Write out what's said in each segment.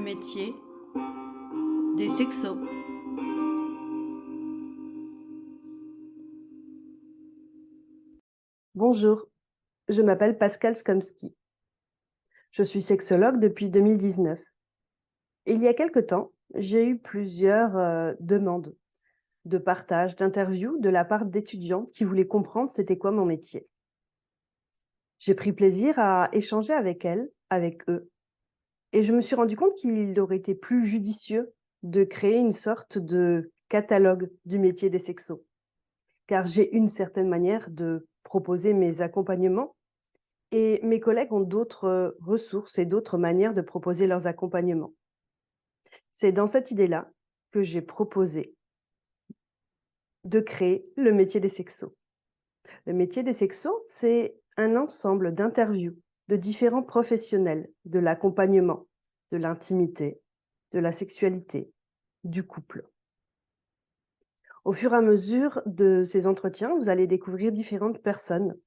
métier des sexos. Bonjour, je m'appelle Pascal Skomski. Je suis sexologue depuis 2019. Et il y a quelque temps, j'ai eu plusieurs demandes de partage, d'interviews de la part d'étudiants qui voulaient comprendre c'était quoi mon métier. J'ai pris plaisir à échanger avec elles, avec eux, et je me suis rendu compte qu'il aurait été plus judicieux de créer une sorte de catalogue du métier des sexos, car j'ai une certaine manière de proposer mes accompagnements. Et mes collègues ont d'autres, ressources et d'autres manières de proposer leurs accompagnements. C'est dans cette idée-là que j'ai proposé de créer le métier des sexos. Le métier des sexos, c'est un ensemble d'interviews de différents professionnels de l'accompagnement, de l'intimité, de la sexualité, du couple. Au fur et à mesure de ces entretiens, vous allez découvrir différentes personnes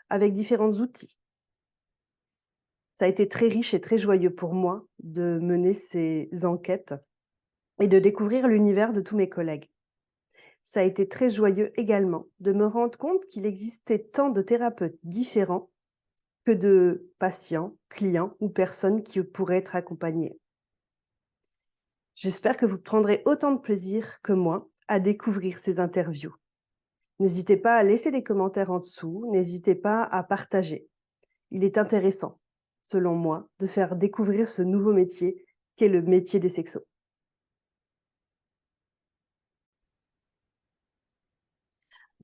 avec différents outils. Ça a été très riche et très joyeux pour moi de mener ces enquêtes et de découvrir l'univers de tous mes collègues. Ça a été très joyeux également de me rendre compte qu'il existait tant de thérapeutes différents que de patients, clients ou personnes qui pourraient être accompagnés. J'espère que vous prendrez autant de plaisir que moi à découvrir ces interviews. N'hésitez pas à laisser des commentaires en dessous, n'hésitez pas à partager. Il est intéressant, selon moi, de faire découvrir ce nouveau métier qu'est le métier des sexos.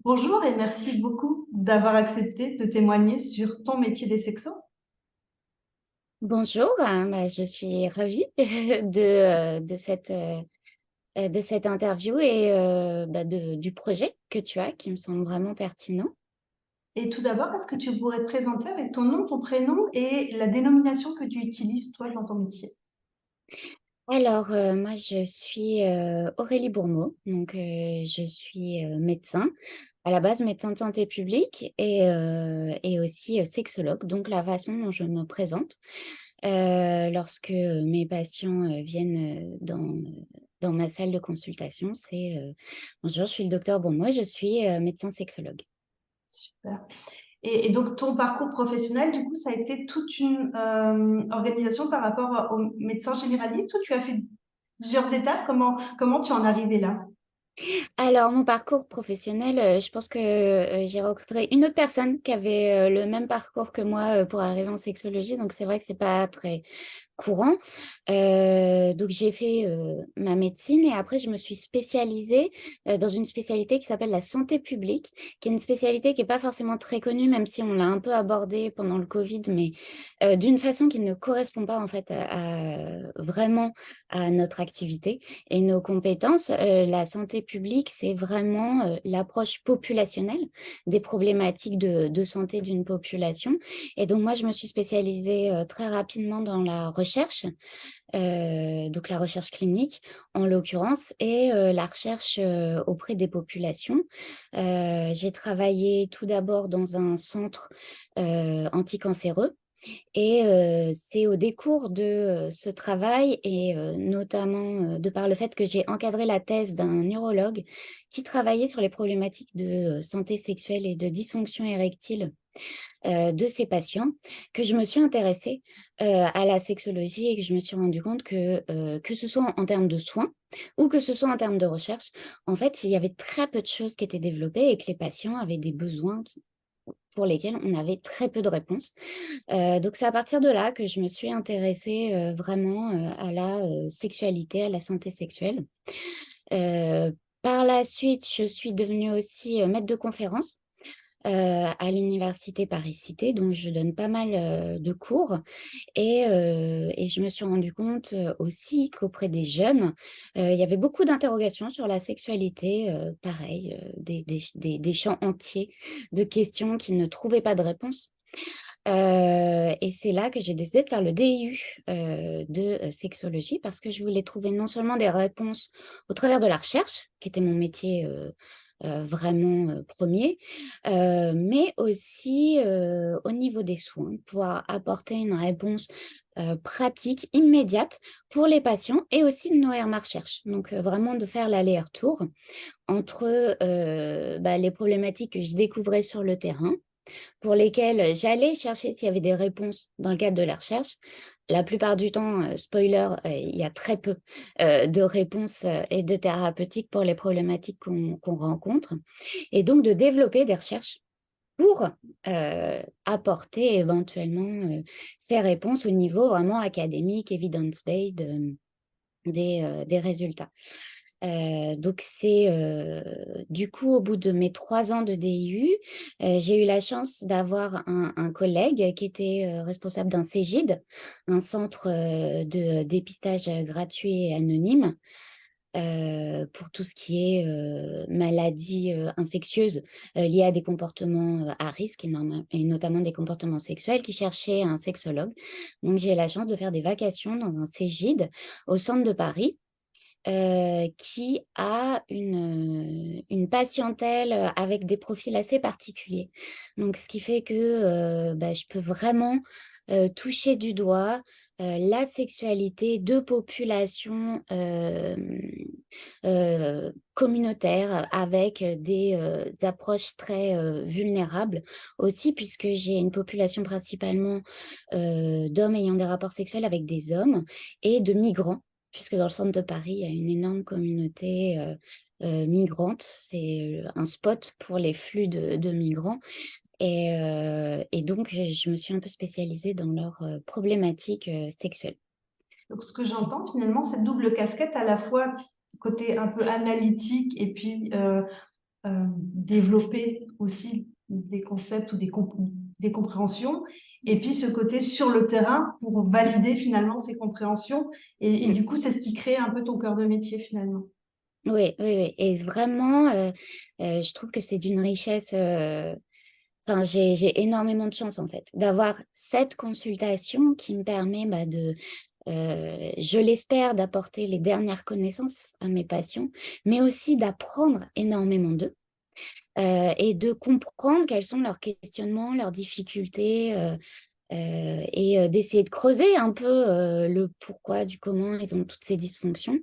Bonjour et merci beaucoup d'avoir accepté de témoigner sur ton métier des sexos. Bonjour, je suis ravie de cette interview et du projet que tu as qui me semble vraiment pertinent. Et tout d'abord, est-ce que tu pourrais te présenter avec ton nom, ton prénom et la dénomination que tu utilises toi dans ton métier? Alors, moi je suis, Aurélie Bourmeau, donc je suis, médecin, à la base médecin de santé publique et aussi, sexologue, donc la façon dont je me présente, lorsque, mes patients, viennent, dans ma salle de consultation, c'est, «Bonjour, je suis le docteur Bourmeau et je suis, médecin sexologue». Super. Et donc ton parcours professionnel, du coup, ça a été toute une organisation par rapport aux médecins généralistes ou tu as fait plusieurs étapes? Comment tu en es arrivé là? Alors mon parcours professionnel, je pense que, j'ai rencontré une autre personne qui avait, le même parcours que moi, pour arriver en sexologie, donc c'est vrai que c'est pas très courant. Donc j'ai fait, ma médecine et après je me suis spécialisée, dans une spécialité qui s'appelle la santé publique, qui est une spécialité qui est pas forcément très connue, même si on l'a un peu abordée pendant le covid, mais, d'une façon qui ne correspond pas en fait vraiment à notre activité et nos compétences. La santé publique, c'est vraiment, l'approche populationnelle des problématiques de santé d'une population et donc moi je me suis spécialisée, très rapidement dans la recherche, donc la recherche clinique en l'occurrence et la recherche, auprès des populations. J'ai travaillé tout d'abord dans un centre, anticancéreux et c'est au décours de, ce travail et notamment, de par le fait que j'ai encadré la thèse d'un neurologue qui travaillait sur les problématiques de, santé sexuelle et de dysfonction érectile de ces patients, que je me suis intéressée, à la sexologie et que je me suis rendu compte que ce soit en termes de soins ou que ce soit en termes de recherche, en fait, il y avait très peu de choses qui étaient développées et que les patients avaient des besoins qui pour lesquels on avait très peu de réponses. Donc c'est à partir de là que je me suis intéressée, vraiment, à la, sexualité, à la santé sexuelle. Par la suite, je suis devenue aussi, maître de conférences à l'université Paris-Cité, donc je donne pas mal, de cours et je me suis rendu compte, aussi qu'auprès des jeunes, il y avait beaucoup d'interrogations sur la sexualité, pareil, des champs entiers de questions qui ne trouvaient pas de réponse. Et c'est là que j'ai décidé de faire le DU, de, sexologie parce que je voulais trouver non seulement des réponses au travers de la recherche, qui était mon métier, vraiment premier, mais aussi au niveau des soins, pouvoir apporter une réponse pratique, immédiate pour les patients et aussi de nourrir ma recherche. Donc vraiment de faire l'aller-retour entre les problématiques que je découvrais sur le terrain, pour lesquelles j'allais chercher s'il y avait des réponses dans le cadre de la recherche. La plupart du temps, spoiler, il y a très peu de réponses et de thérapeutiques pour les problématiques qu'on rencontre. Et donc de développer des recherches pour apporter éventuellement ces réponses au niveau vraiment académique, evidence-based des résultats. Donc c'est du coup au bout de mes 3 ans de DIU, j'ai eu la chance d'avoir un collègue qui était responsable d'un CEGID, un centre de dépistage gratuit et anonyme, pour tout ce qui est maladies infectieuses liées à des comportements à risque et notamment des comportements sexuels, qui cherchait un sexologue. Donc j'ai eu la chance de faire des vacations dans un CEGID au centre de Paris, qui a une patientèle avec des profils assez particuliers. Donc ce qui fait que, je peux vraiment, toucher du doigt, la sexualité de populations, communautaires avec des, approches très, vulnérables aussi, puisque j'ai une population principalement, d'hommes ayant des rapports sexuels avec des hommes et de migrants. Puisque dans le centre de Paris, il y a une énorme communauté migrante. C'est un spot pour les flux de migrants. Et donc, je me suis un peu spécialisée dans leurs problématiques sexuelles. Donc, ce que j'entends finalement, cette double casquette, à la fois côté un peu analytique et puis développer aussi des concepts ou des compréhensions, et puis ce côté sur le terrain pour valider finalement ces compréhensions. Et Mm. du coup, c'est ce qui crée un peu ton cœur de métier finalement. Oui, oui, oui. Et vraiment, je trouve que c'est d'une richesse. Enfin, j'ai énormément de chance en fait d'avoir cette consultation qui me permet je l'espère, d'apporter les dernières connaissances à mes patients, mais aussi d'apprendre énormément d'eux. Et de comprendre quels sont leurs questionnements, leurs difficultés, et d'essayer de creuser un peu le pourquoi du comment ils ont toutes ces dysfonctions.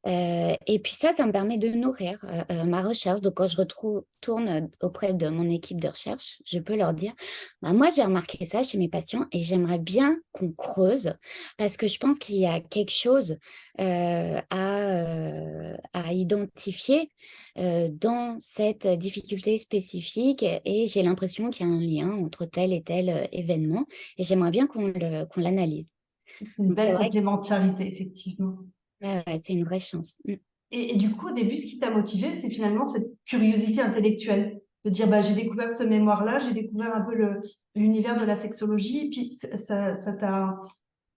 Et puis ça me permet de nourrir ma recherche. Donc quand je retourne auprès de mon équipe de recherche, je peux leur dire: «Bah, moi j'ai remarqué ça chez mes patients et j'aimerais bien qu'on creuse parce que je pense qu'il y a quelque chose à identifier dans cette difficulté spécifique et j'ai l'impression qu'il y a un lien entre tel et tel événement et j'aimerais bien qu'on l'analyse». C'est une Donc c'est belle vrai que complémentarité, effectivement. ouais, ouais, c'est une vraie chance. Et du coup, au début, ce qui t'a motivé, c'est finalement cette curiosité intellectuelle, de dire, bah, j'ai découvert ce mémoire-là, j'ai découvert un peu l'univers de la sexologie, et puis ça t'a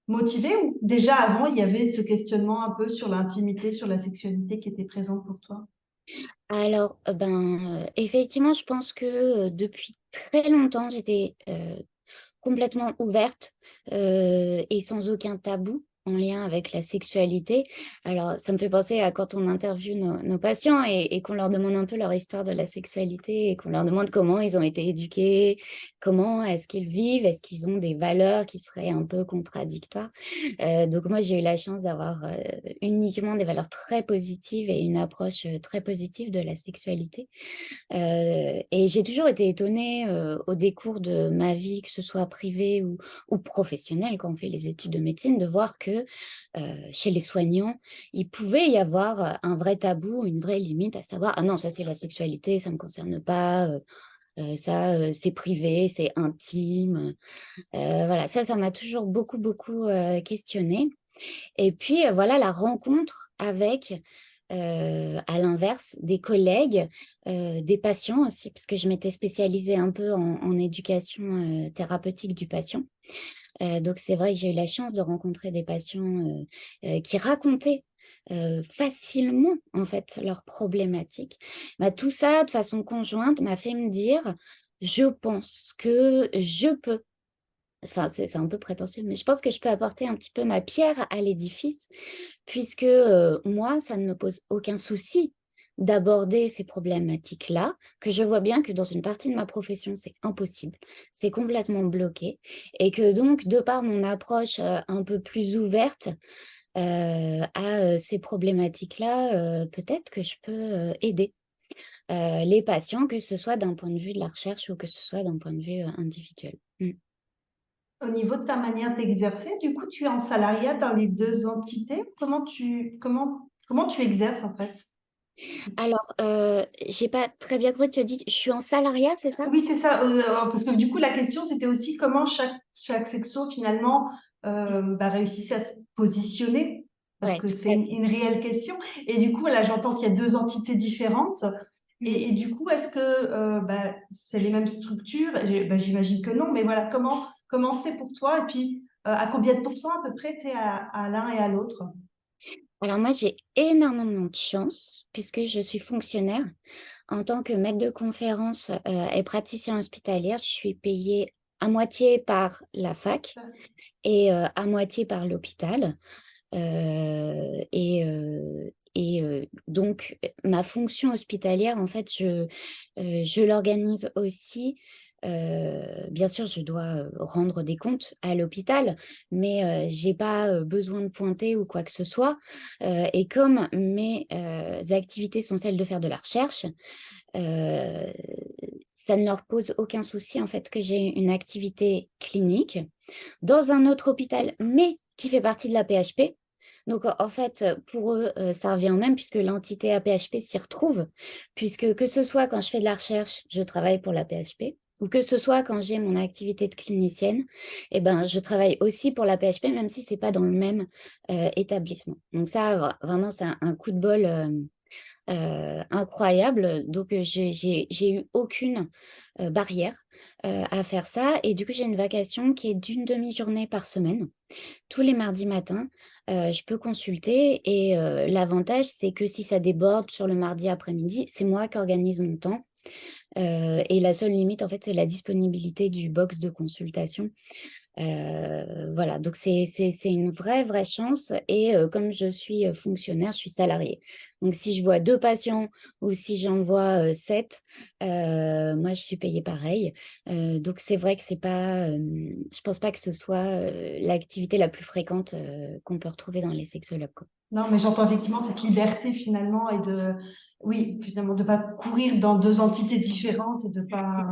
motivé, ou déjà avant, il y avait ce questionnement un peu sur l'intimité, sur la sexualité qui était présent pour toi? Alors, effectivement, je pense que, depuis très longtemps, j'étais, complètement ouverte, et sans aucun tabou en lien avec la sexualité. Alors ça me fait penser à quand on interviewe nos patients et qu'on leur demande un peu leur histoire de la sexualité et qu'on leur demande comment ils ont été éduqués, comment est-ce qu'ils vivent, est-ce qu'ils ont des valeurs qui seraient un peu contradictoires? Donc moi, j'ai eu la chance d'avoir, uniquement des valeurs très positives et une approche, très positive de la sexualité. Et j'ai toujours été étonnée, au décours de ma vie, que ce soit privée ou professionnelle, quand on fait les études de médecine, de voir que, chez les soignants, il pouvait y avoir, un vrai tabou, une vraie limite, à savoir: «Ah non, ça c'est la sexualité, ça ne me concerne pas, ça, c'est privé, c'est intime». Voilà, ça m'a toujours beaucoup, beaucoup, questionnée. Et puis, voilà, la rencontre avec, à l'inverse, des collègues, des patients aussi, parce que je m'étais spécialisée un peu en éducation, thérapeutique du patient. Donc c'est vrai que j'ai eu la chance de rencontrer des patients, qui racontaient, facilement, en fait, leurs problématiques. Tout ça, de façon conjointe, m'a fait me dire: «Je pense que je peux». Enfin, c'est un peu prétentieux, mais je pense que je peux apporter un petit peu ma pierre à l'édifice puisque, moi, ça ne me pose aucun souci d'aborder ces problématiques-là, que je vois bien que dans une partie de ma profession, c'est impossible, c'est complètement bloqué, et que donc, de par mon approche un peu plus ouverte à ces problématiques-là, peut-être que je peux aider les patients, que ce soit d'un point de vue de la recherche ou que ce soit d'un point de vue individuel. Au niveau de ta manière d'exercer, du coup, tu es en salariat dans les 2 entités. Comment tu exerces, en fait? Alors, j'ai pas très bien compris, tu as dit: «Je suis en salariat», c'est ça? Oui, c'est ça, parce que du coup, la question, c'était aussi comment chaque sexo, finalement, réussissait à se positionner, parce Ouais, que tout c'est à une réelle question. Et du coup, voilà, j'entends qu'il y a 2 entités différentes. fait. Et du coup, est-ce que c'est les mêmes structures? J'imagine que non, mais voilà, comment c'est pour toi? Et puis, à combien de pourcents à peu près tu es à l'un et à l'autre? Alors moi, j'ai énormément de chance puisque je suis fonctionnaire. En tant que maître de conférence, et praticien hospitalière, je suis payée à moitié par la fac et à moitié par l'hôpital. Donc ma fonction hospitalière, en fait, je l'organise aussi, bien sûr, je dois, rendre des comptes à l'hôpital, mais j'ai pas, besoin de pointer ou quoi que ce soit, et comme mes, activités sont celles de faire de la recherche, heu, ça ne leur pose aucun souci, en fait, que j'ai une activité clinique dans un autre hôpital, mais qui fait partie de la PHP. Donc en fait, pour eux, ça revient au même puisque l'entité AP-HP s'y retrouve, puisque que ce soit quand je fais de la recherche, je travaille pour la PHP ou que ce soit quand j'ai mon activité de clinicienne, et ben, je travaille aussi pour la PHP même si c'est pas dans le même, établissement. Donc ça, vraiment, c'est un coup de bol, incroyable. Donc j'ai eu aucune, barrière, à faire ça, et du coup, j'ai une vacation qui est d'une demi-journée par semaine. Tous les mardis matins, je peux consulter, et l'avantage, c'est que si ça déborde sur le mardi après-midi, c'est moi qui organise mon temps, et la seule limite, en fait, c'est la disponibilité du box de consultation. Voilà, donc c'est une vraie chance, et comme je suis, fonctionnaire, je suis salariée. Donc si je vois 2 patients ou si j'en vois, 7, moi je suis payée pareil. Donc c'est vrai que c'est pas, je pense pas que ce soit, l'activité la plus fréquente, qu'on peut retrouver dans les sexologues, quoi. Non, mais j'entends effectivement cette liberté finalement et oui, finalement, de pas courir dans 2 entités différentes et de pas.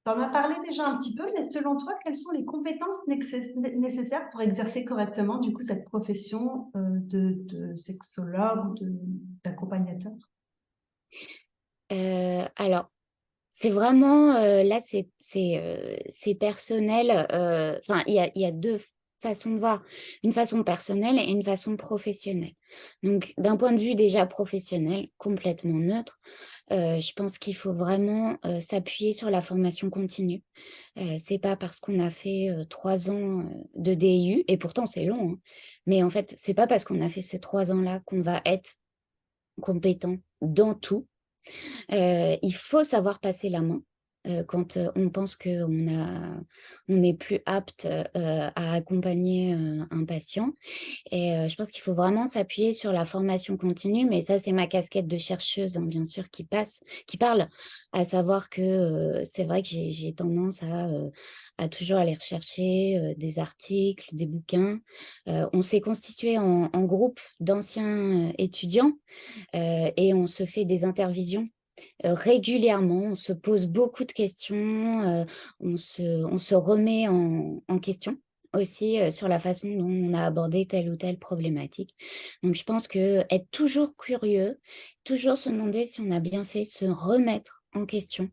T'en as parlé déjà un petit peu, mais selon toi, quelles sont les compétences nécessaires pour exercer correctement, du coup, cette profession de sexologue ou d'accompagnateur? Alors, c'est vraiment, là, c'est personnel, enfin, il y a 2 façons de voir. Une façon personnelle et une façon professionnelle. Donc d'un point de vue déjà professionnel, complètement neutre, je pense qu'il faut vraiment, s'appuyer sur la formation continue. C'est pas parce qu'on a fait, 3 ans, de DU, et pourtant c'est long, hein, mais en fait, c'est pas parce qu'on a fait ces 3 ans-là qu'on va être compétent dans tout. Il faut savoir passer la main, quand, on pense on n'est plus apte, à accompagner, un patient, et je pense qu'il faut vraiment s'appuyer sur la formation continue, mais ça, c'est ma casquette de chercheuse, hein, bien sûr, qui parle, à savoir que, c'est vrai que j'ai tendance à toujours aller rechercher, des articles, des bouquins. On s'est constitué en groupe d'anciens, étudiants, et on se fait des intervisions régulièrement. On se pose beaucoup de questions, on se remet en question aussi, sur la façon dont on a abordé telle ou telle problématique. Donc je pense que être toujours curieux, toujours se demander si on a bien fait, se remettre en question,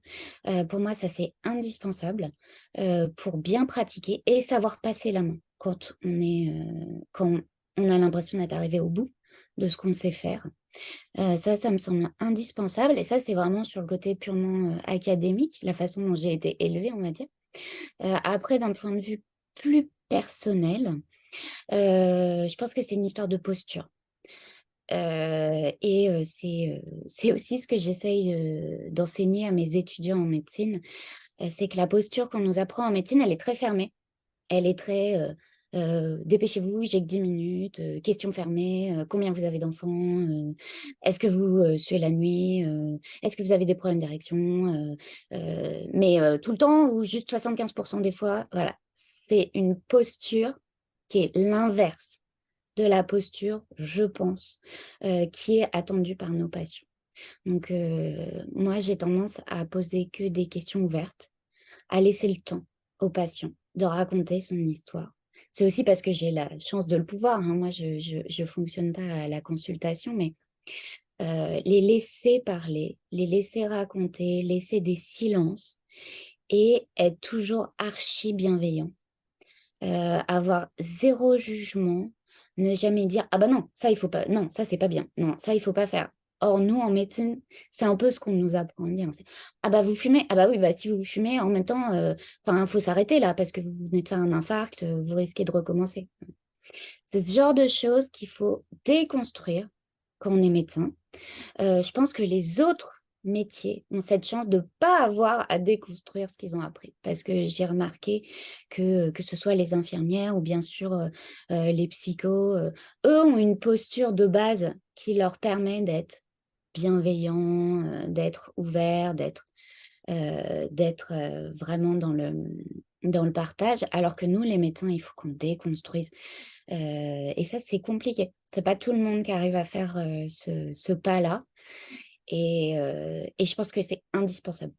pour moi ça c'est indispensable, pour bien pratiquer et savoir passer la main quand on a l'impression d'être arrivé au bout de ce qu'on sait faire. Ça me semble indispensable, et ça, c'est vraiment sur le côté purement, académique, la façon dont j'ai été élevée, on va dire. Après d'un point de vue plus personnel, je pense que c'est une histoire de posture. C'est aussi ce que j'essaye, d'enseigner à mes étudiants en médecine, c'est que la posture qu'on nous apprend en médecine, elle est très fermée. Elle est très, Dépêchez-vous, j'ai que 10 minutes, questions fermées, combien vous avez d'enfants, est-ce que vous suez la nuit, est-ce que vous avez des problèmes d'érection, mais tout le temps ou juste 75% des fois, voilà. C'est une posture qui est l'inverse de la posture, je pense, qui est attendue par nos patients. Donc, moi, j'ai tendance à poser que des questions ouvertes, à laisser le temps au patient de raconter son histoire. C'est aussi parce que j'ai la chance de le pouvoir, hein. Moi, je fonctionne pas à la consultation, mais les laisser parler, les laisser raconter, laisser des silences et être toujours archi bienveillant. Avoir zéro jugement, ne jamais dire: «Ah bah non, ça il faut pas, non, ça c'est pas bien, non, ça il faut pas faire». Or nous en médecine, c'est un peu ce qu'on nous apprend à dire, c'est: «Ah bah vous fumez? Ah bah oui, bah si vous fumez en même temps, enfin faut s'arrêter là parce que vous venez de faire un infarct, vous risquez de recommencer». C'est ce genre de choses qu'il faut déconstruire quand on est médecin. Je pense que les autres métiers ont cette chance de pas avoir à déconstruire ce qu'ils ont appris. Parce que j'ai remarqué que ce soit les infirmières ou bien sûr, les psychos, eux ont une posture de base qui leur permet d'être bienveillants, d'être ouverts, d'être vraiment dans le partage. Alors que nous, les médecins, il faut qu'on déconstruise. Et ça, c'est compliqué. C'est pas tout le monde qui arrive à faire, ce pas-là. Et je pense que c'est indispensable.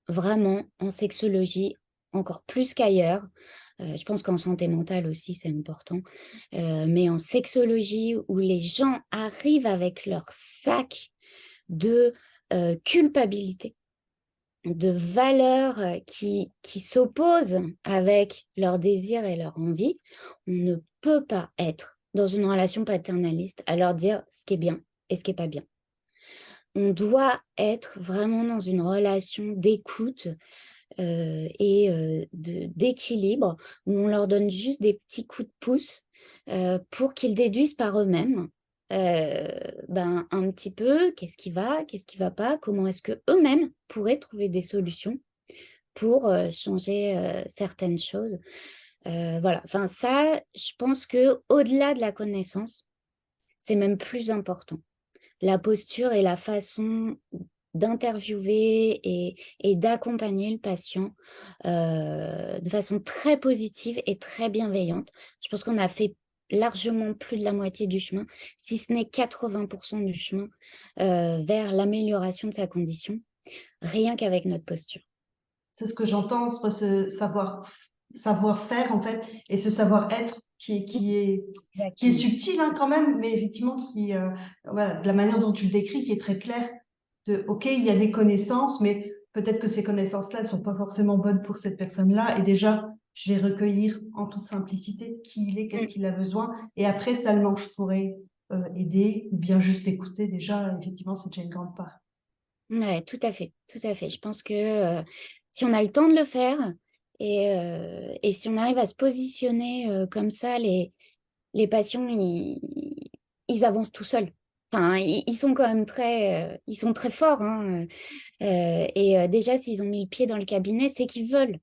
Vraiment, en sexologie, encore plus qu'ailleurs, je pense qu'en santé mentale aussi, c'est important, mais en sexologie où les gens arrivent avec leur sac de, culpabilité, de valeurs, qui s'opposent avec leurs désirs et leurs envies, on ne peut pas être dans une relation paternaliste à leur dire ce qui est bien et ce qui est pas bien. On doit être vraiment dans une relation d'écoute, et d'équilibre où on leur donne juste des petits coups de pouce, pour qu'ils déduisent par eux-mêmes, ben, un petit peu qu'est-ce qui va pas, comment est-ce que eux mêmes pourraient trouver des solutions pour, changer, certaines choses. Voilà, enfin ça, je pense que au delà de la connaissance, c'est même plus important. La posture et la façon d'interviewer et d'accompagner le patient, de façon très positive et très bienveillante. Je pense qu'on a fait largement plus de la moitié du chemin, si ce n'est 80 du chemin, vers l'amélioration de sa condition, rien qu'avec notre posture. C'est ce que j'entends entre ce savoir-faire, en fait, et ce savoir-être qui est Exactement. subtil, hein, quand même, mais effectivement voilà, de la manière dont tu le décris, qui est très clair. OK, il y a des connaissances, mais peut-être que ces connaissances-là, elles sont pas forcément bonnes pour cette personne-là. Et déjà, je vais recueillir en toute simplicité qui il est, qu'est-ce Mmh. qu'il a besoin. Et après, seulement, je pourrais aider ou bien juste écouter. Déjà, effectivement, c'est déjà une grande part. Ouais, tout à fait, tout à fait. Je pense que, si on a le temps de le faire et si on arrive à se positionner, comme ça, les patients, ils avancent tout seuls. Enfin, ils sont quand même ils sont très forts, hein, déjà s'ils ont mis le pied dans le cabinet, c'est qu'ils veulent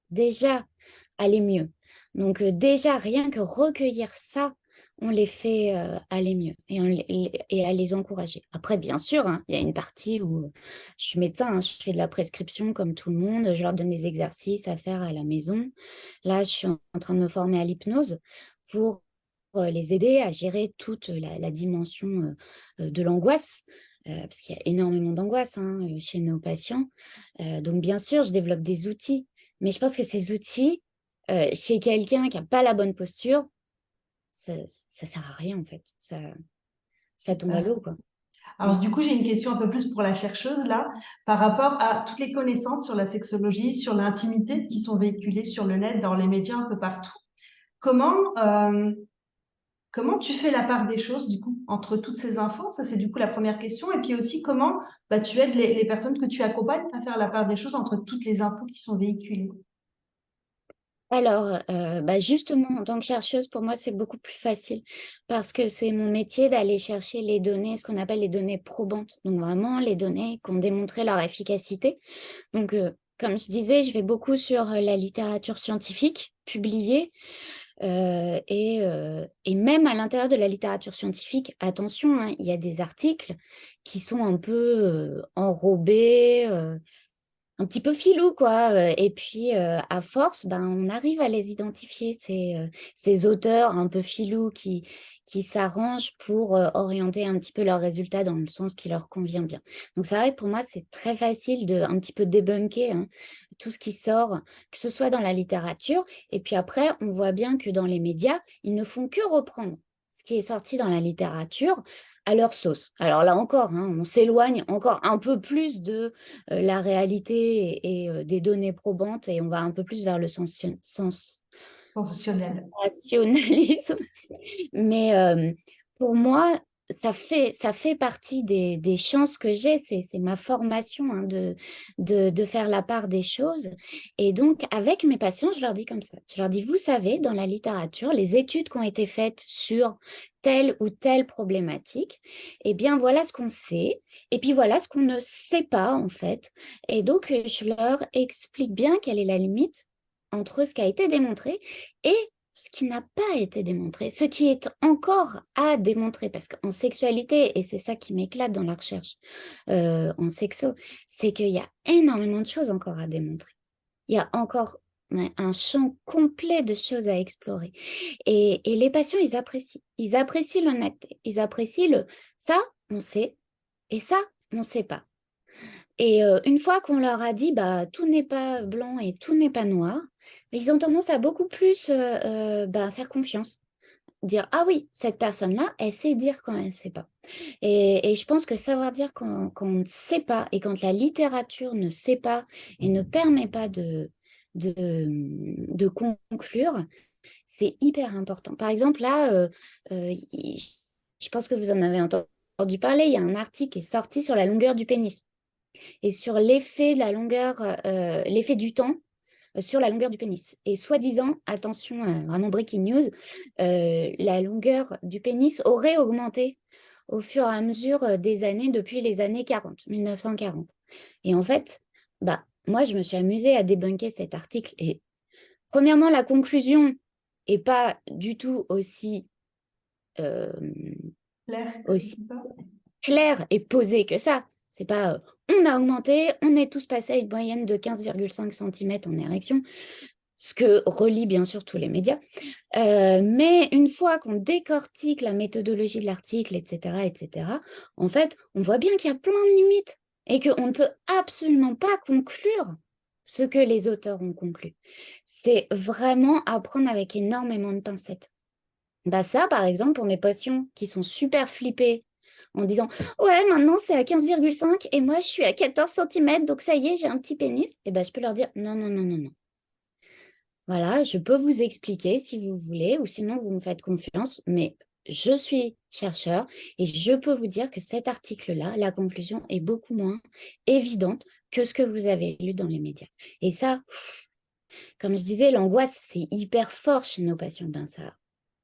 déjà aller mieux. Donc, déjà rien que recueillir ça, on les fait, aller mieux et à les encourager. Après bien sûr, hein, il y a une partie où je suis médecin, hein, je fais de la prescription comme tout le monde, je leur donne des exercices à faire à la maison. Là, je suis en train de me former à l'hypnose pour, les aider à gérer toute la dimension, de l'angoisse, parce qu'il y a énormément d'angoisse, hein, chez nos patients. Donc bien sûr, je développe des outils, mais je pense que ces outils, chez quelqu'un qui a pas la bonne posture, ça ça sert à rien en fait. Ça tombe à Super. l'eau, quoi. Mmh. Alors, du coup, j'ai une question un peu plus pour la chercheuse, là, par rapport à toutes les connaissances sur la sexologie, sur l'intimité qui sont véhiculées sur le net, dans les médias, un peu partout. Comment, comment tu fais la part des choses, du coup, entre toutes ces infos? Ça, c'est du coup la première question. Et puis aussi, comment bah, tu aides les personnes que tu accompagnes à faire la part des choses entre toutes les infos qui sont véhiculées? Alors, bah, justement, en tant que chercheuse, pour moi, c'est beaucoup plus facile parce que c'est mon métier d'aller chercher les données, ce qu'on appelle les données probantes. Donc vraiment les données qui ont démontré leur efficacité. Donc, comme je disais, je vais beaucoup sur la littérature scientifique publiée. Et même à l'intérieur de la littérature scientifique, attention, hein, il y a des articles qui sont un peu enrobés, un petit peu filou, quoi. Et puis, à force, ben, on arrive à les identifier, ces auteurs un peu filous qui s'arrangent pour orienter un petit peu leurs résultats dans le sens qui leur convient bien. Donc, c'est vrai que pour moi, c'est très facile de un petit peu débunker, hein, tout ce qui sort, que ce soit dans la littérature. Et puis après, on voit bien que dans les médias, ils ne font que reprendre ce qui est sorti dans la littérature à leur sauce. Alors là encore, hein, on s'éloigne encore un peu plus de la réalité et des données probantes et on va un peu plus vers le Sensationnel. sensationnalisme. Mais pour moi, ça fait partie des chances que j'ai, c'est ma formation, hein, de faire la part des choses. Et donc, avec mes patients, je leur dis comme ça. Je leur dis, vous savez, dans la littérature, les études qui ont été faites sur telle ou telle problématique, eh bien, voilà ce qu'on sait. Et puis voilà ce qu'on ne sait pas, en fait. Et donc, je leur explique bien quelle est la limite entre ce qui a été démontré et ce qui n'a pas été démontré, ce qui est encore à démontrer, parce qu'en sexualité, et c'est ça qui m'éclate dans la recherche en sexo, c'est qu'il y a énormément de choses encore à démontrer. Il y a encore un champ complet de choses à explorer. Et les patients, ils apprécient l'honnêteté, ils apprécient ça, on sait, et ça, on ne sait pas. Et une fois qu'on leur a dit, bah, tout n'est pas blanc et tout n'est pas noir, ils ont tendance à beaucoup plus faire confiance. Dire, ah oui, cette personne-là, elle sait dire quand elle ne sait pas. Et je pense que savoir dire quand on ne sait pas et quand la littérature ne sait pas et ne permet pas de conclure, c'est hyper important. Par exemple, là, je pense que vous en avez entendu parler, il y a un article qui est sorti sur la longueur du pénis et sur l'effet de la longueur, l'effet du temps sur la longueur du pénis. Et soi-disant, attention, vraiment breaking news, la longueur du pénis aurait augmenté au fur et à mesure des années depuis les années 40, 1940. Et en fait, bah, moi, je me suis amusée à débunker cet article. Et premièrement, la conclusion n'est pas du tout aussi, euh, Claire, aussi c'est ça? claire et posée que ça. C'est pas on a augmenté, on est tous passés à une moyenne de 15,5 cm en érection, ce que relient bien sûr tous les médias. Mais une fois qu'on décortique la méthodologie de l'article, etc., en fait, on voit bien qu'il y a plein de limites et qu'on ne peut absolument pas conclure ce que les auteurs ont conclu. C'est vraiment à prendre avec énormément de pincettes. Bah ça, par exemple, pour mes patients qui sont super flippés en disant « Ouais, maintenant c'est à 15,5 et moi je suis à 14 cm, donc ça y est, j'ai un petit pénis. » Et ben je peux leur dire « Non, non, non, non, non. Voilà, je peux vous expliquer si vous voulez, ou sinon vous me faites confiance, mais je suis chercheur et je peux vous dire que cet article-là, la conclusion est beaucoup moins évidente que ce que vous avez lu dans les médias. » Et ça, comme je disais, l'angoisse, c'est hyper fort chez nos patients. Ben ça,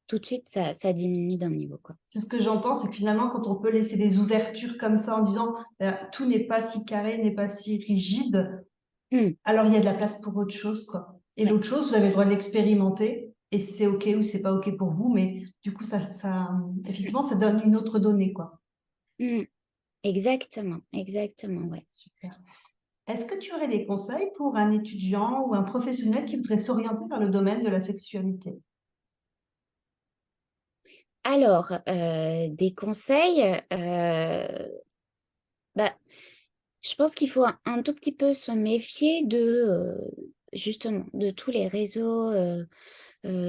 tout de suite, ça diminue d'un niveau, quoi. C'est ce que j'entends, c'est que finalement, quand on peut laisser des ouvertures comme ça en disant tout n'est pas si carré, n'est pas si rigide, Hmm, alors il y a de la place pour autre chose, quoi. Et ouais. l'autre chose, vous avez le droit de l'expérimenter et c'est OK ou c'est pas OK pour vous, mais du coup, effectivement, ça donne une autre donnée, quoi. Hmm, exactement, exactement, ouais. Super. Est-ce que tu aurais des conseils pour un étudiant ou un professionnel qui voudrait s'orienter vers le domaine de la sexualité? Alors, des conseils, bah, je pense qu'il faut un tout petit peu se méfier justement, de tous les réseaux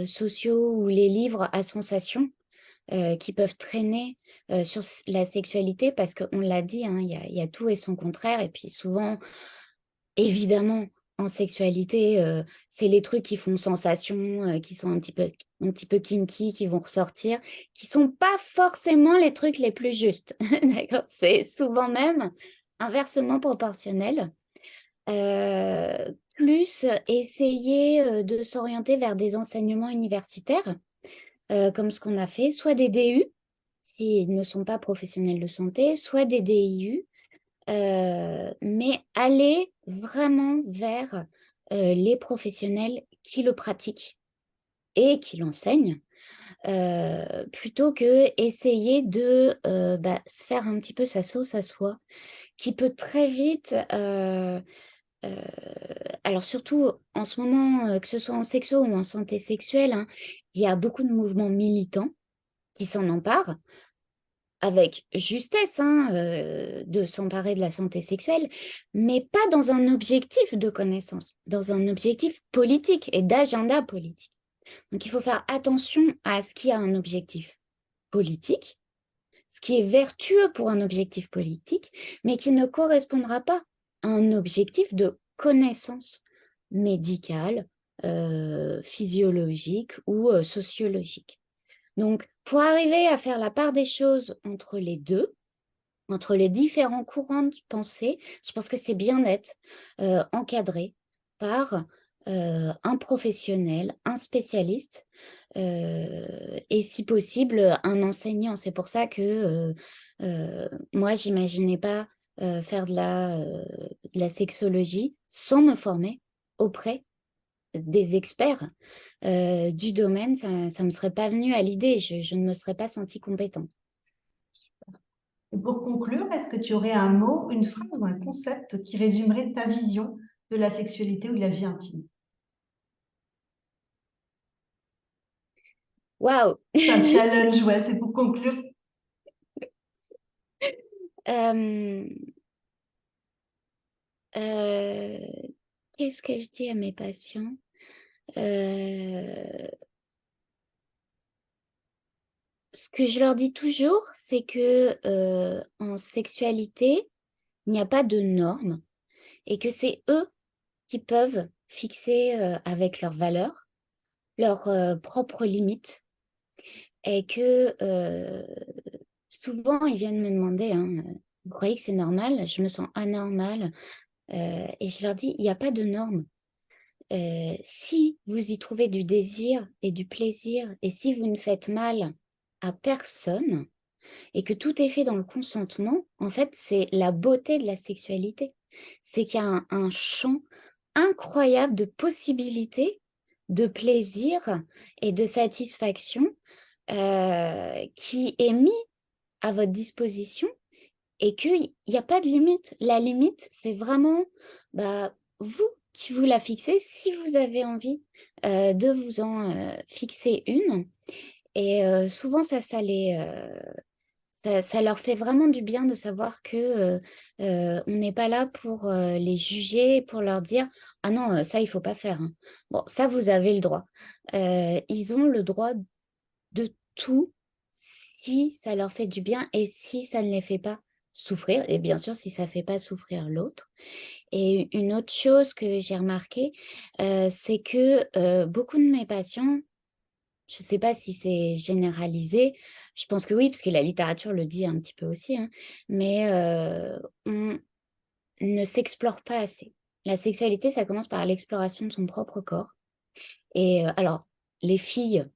sociaux ou les livres à sensation qui peuvent traîner sur la sexualité parce qu'on l'a dit, hein, il y a tout et son contraire. Et puis souvent, évidemment, en sexualité, c'est les trucs qui font sensation, qui sont un petit peu kinky, qui vont ressortir, qui sont pas forcément les trucs les plus justes. D'accord? C'est souvent même inversement proportionnel. Plus essayer de s'orienter vers des enseignements universitaires, comme ce qu'on a fait, soit des DU, s'ils ne sont pas professionnels de santé, soit des DIU, mais aller vraiment vers les professionnels qui le pratiquent et qui l'enseignent, plutôt que essayer de se faire un petit peu sa sauce à soi, qui peut très vite, Heu, alors surtout en ce moment, que ce soit en sexo ou en santé sexuelle, hein, il y a beaucoup de mouvements militants qui s'en emparent, avec justesse, hein, de s'emparer de la santé sexuelle, mais pas dans un objectif de connaissance, dans un objectif politique et d'agenda politique. Donc il faut faire attention à ce qui a un objectif politique, ce qui est vertueux pour un objectif politique, mais qui ne correspondra pas à un objectif de connaissance médicale, physiologique ou sociologique. Donc, pour arriver à faire la part des choses entre les deux, entre les différents courants de pensée, je pense que c'est bien d'être encadré par un professionnel, un spécialiste et si possible, un enseignant. C'est pour ça que moi, j'imaginais pas faire de la sexologie sans me former auprès des experts du domaine. Ça ne me serait pas venu à l'idée, je ne me serais pas sentie compétente. Et pour conclure, est-ce que tu aurais un mot, une phrase ou un concept qui résumerait ta vision de la sexualité ou de la vie intime? Waouh! C'est un challenge, ouais, c'est pour conclure. Hem, qu'est-ce que je dis à mes patients? Heu, Ce que je leur dis toujours, c'est que, en sexualité, il n'y a pas de normes et que c'est eux qui peuvent fixer, avec leurs valeurs, leurs, propres limites et que, souvent ils viennent me demander, hein, «Vous croyez que c'est normal? Je me sens anormale». Et je leur dis: «Il y a pas de normes». Si vous y trouvez du désir et du plaisir et si vous ne faites mal à personne et que tout est fait dans le consentement, en fait, c'est la beauté de la sexualité. C'est qu'il y a un champ incroyable de possibilités, de plaisir et de satisfaction, qui est mis à votre disposition et qu'il y a pas de limite. La limite, c'est vraiment, vous qui vous la fixez si vous avez envie, de vous en, fixer une et souvent ça leur fait vraiment du bien de savoir que, on n'est pas là pour, les juger, pour leur dire: «Ah non, ça il faut pas faire, hein». Bon, ça vous avez le droit. Ils ont le droit de tout si ça leur fait du bien et si ça ne les fait pas souffrir et bien sûr si ça fait pas souffrir l'autre. Et une autre chose que j'ai remarqué, c'est que, beaucoup de mes patients, je ne sais pas si c'est généralisé, je pense que oui, parce que la littérature le dit un petit peu aussi, hein, mais on ne s'explore pas assez. La sexualité, ça commence par l'exploration de son propre corps et alors les filles,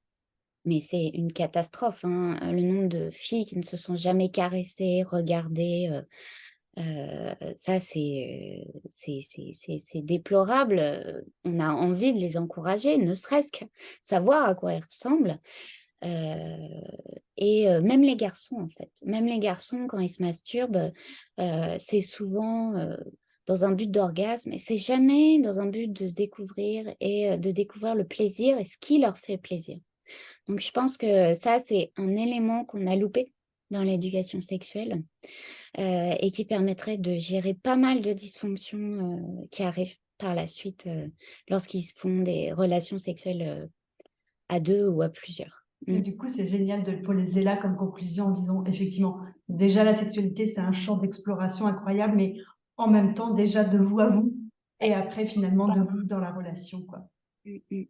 mais c'est une catastrophe, hein, le nombre de filles qui ne se sont jamais caressées, regardées, ça c'est déplorable, on a envie de les encourager, ne serait-ce que savoir à quoi elles ressemblent, et même les garçons, en fait. Même les garçons, quand ils se masturbent, c'est souvent, dans un but d'orgasme et c'est jamais dans un but de se découvrir et de découvrir le plaisir et ce qui leur fait plaisir. Donc je pense que ça, c'est un élément qu'on a loupé dans l'éducation sexuelle, et qui permettrait de gérer pas mal de dysfonctions, qui arrivent par la suite, lorsqu'ils se font des relations sexuelles, à 2 ou à plusieurs. Et Mmh. du coup, c'est génial de le poser là comme conclusion en disant, effectivement, déjà la sexualité, c'est un champ d'exploration incroyable, mais en même temps, déjà de vous à vous, et après finalement de vous dans la relation, quoi. Mmh mh.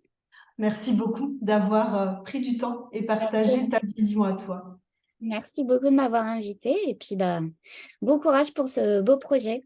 Merci beaucoup d'avoir pris du temps et partagé ta vision à toi. Merci beaucoup de m'avoir invitée et puis, bon courage pour ce beau projet.